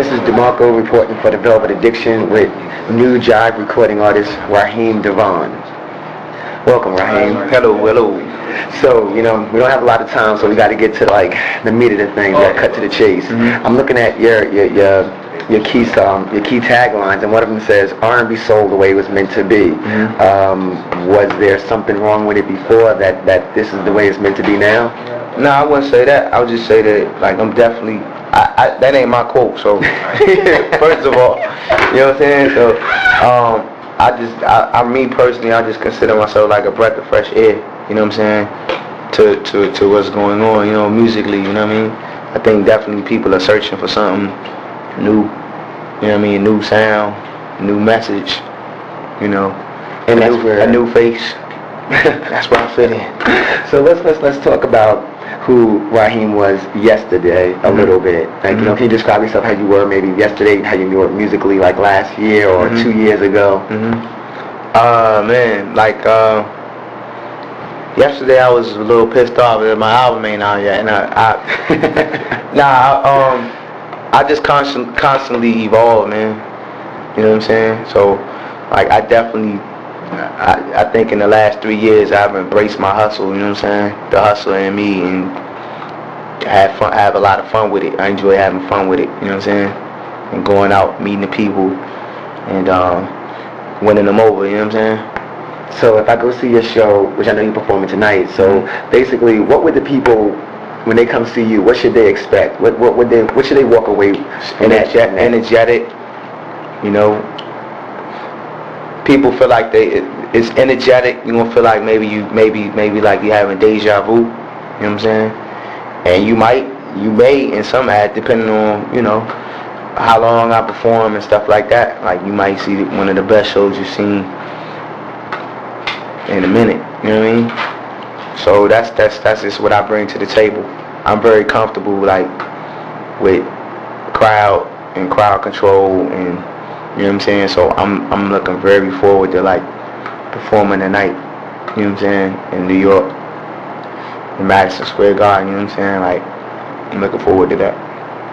This is DeMarco reporting for the Velvet Addiction with new jive recording artist Raheem Devaughn. Welcome, Raheem. Hello, hello. So, we don't have a lot of time, so we got to get to the meat of the thing. We got to cut to the chase. Mm-hmm. I'm looking at your key taglines, and one of them says R&B soul the way it was meant to be. Mm-hmm. Was there something wrong with it before that this is the way it's meant to be now? No, I wouldn't say that. I would just say that I'm definitely that ain't my quote. So first of all, you know what I'm saying. So me personally, I just consider myself like a breath of fresh air. You know what I'm saying? To what's going on, musically. You know what I mean? I think definitely people are searching for something new. You know what I mean? New sound, new message. And a new face. That's where I fit in. So let's talk about who Raheem was yesterday a little bit. Can you describe yourself how you were maybe yesterday, how you were musically last year or 2 years ago? Yesterday I was a little pissed off that my album ain't out yet, and I just constantly evolve, man. You know what I'm saying? So I definitely. I think in the last 3 years I've embraced my hustle, you know what I'm saying? The hustle in me, and I have a lot of fun with it. I enjoy having fun with it, you know what I'm saying? And going out, meeting the people, and winning them over, you know what I'm saying? So if I go see your show, which I know you're performing tonight, so basically what would the people, when they come see you, what should they expect? What should they walk away energetic, people feel like it's energetic. You're gonna feel like maybe like you're having deja vu. You know what I'm saying? And you may in some act, depending on how long I perform and stuff like that. Like you might see one of the best shows you've seen in a minute. You know what I mean? So that's just what I bring to the table. I'm very comfortable with crowd and crowd control and. You know what I'm saying? So I'm looking very forward to performing tonight. You know what I'm saying? In New York, in Madison Square Garden. You know what I'm saying? I'm looking forward to that.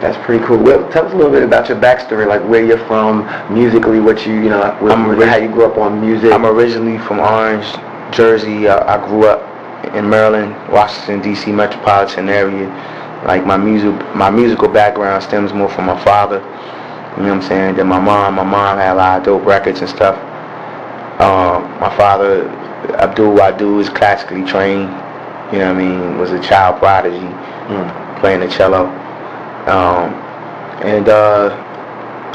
That's pretty cool. Well, tell us a little bit about your backstory, where you're from musically, how you grew up on music. I'm originally from Orange, Jersey. I grew up in Maryland, Washington D.C. metropolitan area. My musical background stems more from my father. You know what I'm saying? Then my mom had a lot of dope records and stuff. My father, Abdul Wadu, is classically trained. You know what I mean? Was a child prodigy, playing the cello.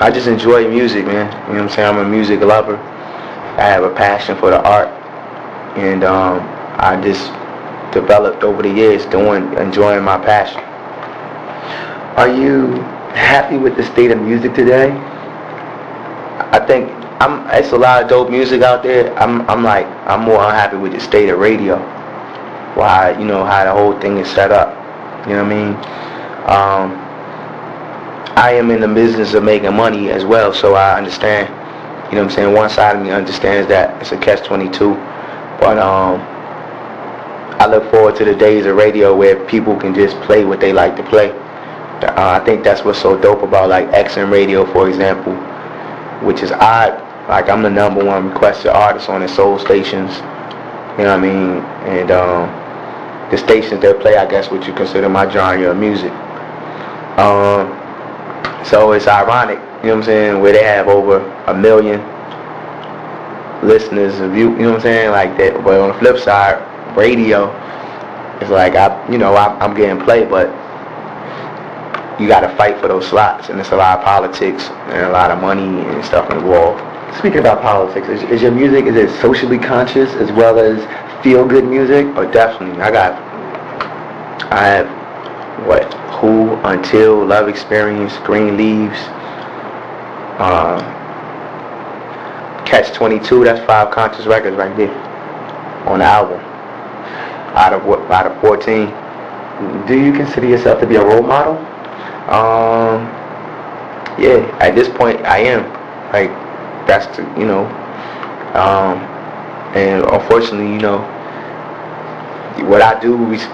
I just enjoy music, man. You know what I'm saying? I'm a music lover. I have a passion for the art, and I just developed over the years enjoying my passion. Are you happy with the state of music today? I think it's a lot of dope music out there. I'm more unhappy with the state of radio. Why, how the whole thing is set up. You know what I mean? I am in the business of making money as well, so I understand. You know what I'm saying? One side of me understands that it's a catch-22, but I look forward to the days of radio where people can just play what they like to play. I think that's what's so dope about XM radio, for example, which is odd. I'm the #1 requested artist on the soul stations. You know what I mean? And the stations that play, I guess, what you consider my genre of music. So it's ironic, you know what I'm saying, where they have over 1 million listeners of you know what I'm saying, that. But on the flip side, radio, it's I'm getting played, but you got to fight for those slots, and it's a lot of politics and a lot of money and stuff involved. Speaking about politics, is your music, is it socially conscious as well as feel-good music? Oh, definitely. I have Who, Until, Love Experience, Green Leaves, Catch-22. That's 5 conscious records right there on the album. Out of 14. Do you consider yourself to be a role model? Yeah, at this point I am. That's the, and unfortunately, what I do, it's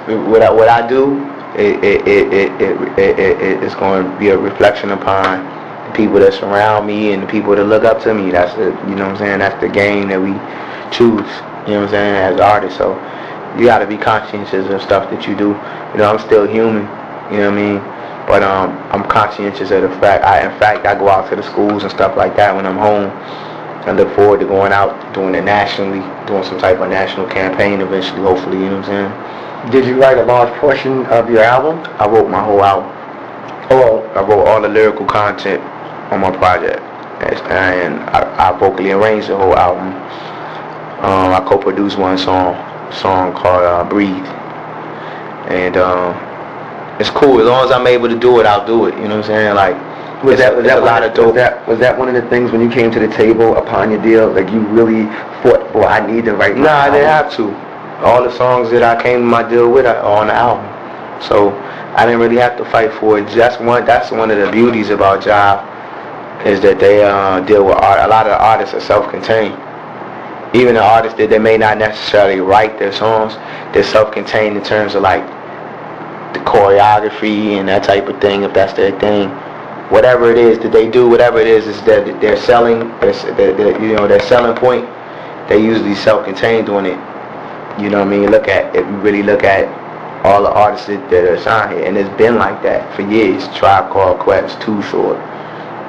going to be a reflection upon the people that surround me and the people that look up to me. That's the, you know what I'm saying, that's the game that we choose, you know what I'm saying, as artists. So you gotta be conscientious of stuff that you do. You know, I'm still human, you know what I mean? But I'm conscientious of the fact, I go out to the schools and stuff like that when I'm home. I look forward to going out, doing it nationally, doing some type of national campaign eventually, hopefully, you know what I'm saying? Did you write a large portion of your album? I wrote my whole album. Oh, I wrote all the lyrical content on my project, and I vocally arranged the whole album. I co-produced one song called Breathe, and it's cool. As long as I'm able to do it, I'll do it. You know what I'm saying? Like, was that one of the things when you came to the table upon your deal, like you really thought, boy, I need to write my album? Nah, I didn't have to. All the songs that I came to my deal with are on the album, so I didn't really have to fight for it. That's one of the beauties about Jive, is that they deal with art. A lot of the artists are self-contained. Even the artists that they may not necessarily write their songs, they're self-contained in terms of like the choreography and that type of thing, if that's their thing. Whatever it is that they do, whatever it is that they're selling, their selling point, they usually self-contained doing it. You know what I mean? If you really look at all the artists that are signed here, and it's been like that for years. Tribe Called Quest, Too Short.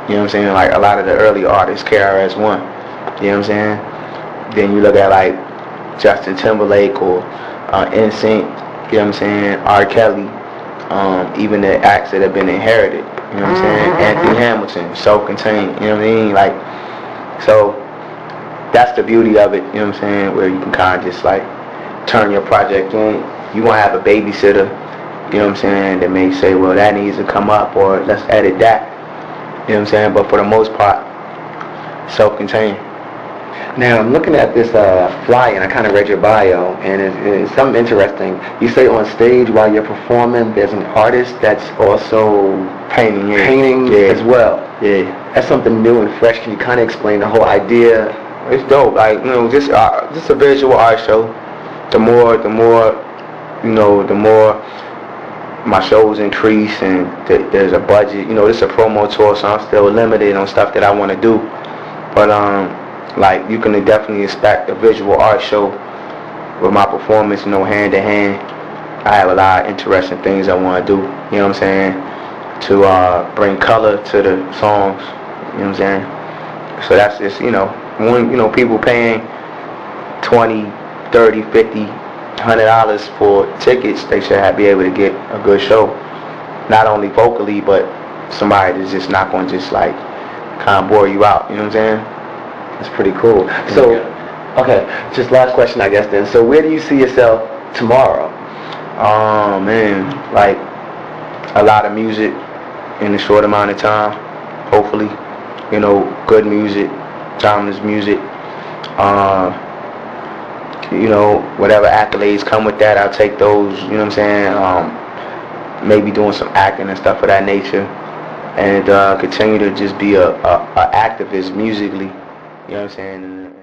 You know what I'm saying? Like a lot of the early artists, KRS-One. You know what I'm saying? Then you look at like Justin Timberlake or NSYNC. You know what I'm saying? R. Kelly. Even the acts that have been inherited. You know what I'm saying? Anthony Hamilton, self-contained. You know what I mean? Like, so that's the beauty of it. You know what I'm saying? Where you can kind of just like turn your project in. You want to have a babysitter, you know what I'm saying, that may say, well, that needs to come up, or let's edit that, you know what I'm saying, but for the most part, self-contained. Now, I'm looking at this flyer, and I kind of read your bio, and it's something interesting. You say on stage while you're performing, there's an artist that's also painting as well. Yeah. That's something new and fresh. Can you kind of explain the whole idea? It's dope, like, you know, just a visual art show. The more my shows increase and there's a budget, you know, this is a promo tour, so I'm still limited on stuff that I want to do. But like, you can definitely expect a visual art show with my performance, you know, hand to hand. I have a lot of interesting things I want to do, you know what I'm saying, to bring color to the songs, you know what I'm saying. So that's just, you know, when, you know, people paying $20, $30, $50, $100 for tickets, they should be able to get a good show, not only vocally, but somebody that's just not going to just like kind of bore you out, you know what I'm saying? That's pretty cool. So, okay, just last question, I guess then. So where do you see yourself tomorrow? Man, like a lot of music in a short amount of time, hopefully, you know, good music, timeless music. You know, whatever accolades come with that, I'll take those, you know what I'm saying, maybe doing some acting and stuff of that nature, and continue to just be a activist musically, you know what I'm saying,